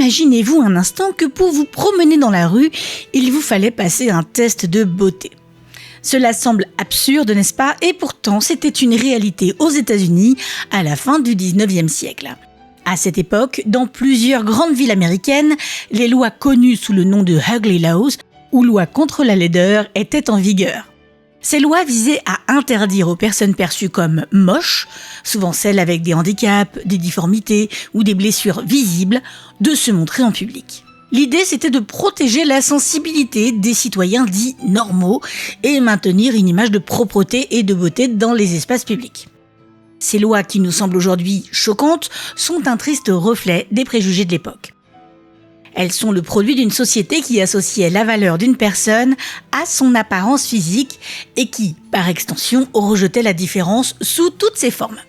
Imaginez-vous un instant que pour vous promener dans la rue, il vous fallait passer un test de beauté. Cela semble absurde, n'est-ce pas? Et pourtant, c'était une réalité aux États-Unis à la fin du 19e siècle. À cette époque, dans plusieurs grandes villes américaines, les lois connues sous le nom de Ugly Laws, ou lois contre la laideur, étaient en vigueur. Ces lois visaient à interdire aux personnes perçues comme moches, souvent celles avec des handicaps, des difformités ou des blessures visibles, de se montrer en public. L'idée, c'était de protéger la sensibilité des citoyens dits normaux et maintenir une image de propreté et de beauté dans les espaces publics. Ces lois qui nous semblent aujourd'hui choquantes sont un triste reflet des préjugés de l'époque. Elles sont le produit d'une société qui associait la valeur d'une personne à son apparence physique et qui, par extension, rejetait la différence sous toutes ses formes.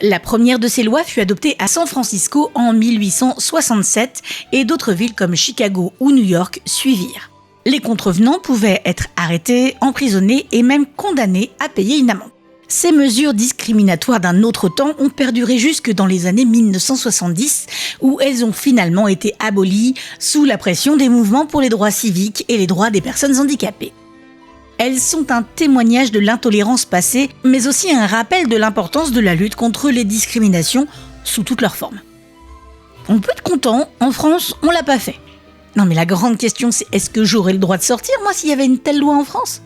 La première de ces lois fut adoptée à San Francisco en 1867 et d'autres villes comme Chicago ou New York suivirent. Les contrevenants pouvaient être arrêtés, emprisonnés et même condamnés à payer une amende. Ces mesures discriminatoires d'un autre temps ont perduré jusque dans les années 1970, où elles ont finalement été abolies sous la pression des mouvements pour les droits civiques et les droits des personnes handicapées. Elles sont un témoignage de l'intolérance passée, mais aussi un rappel de l'importance de la lutte contre les discriminations sous toutes leurs formes. On peut être content, en France, on l'a pas fait. Non mais la grande question c'est, est-ce que j'aurais le droit de sortir, moi, s'il y avait une telle loi en France ?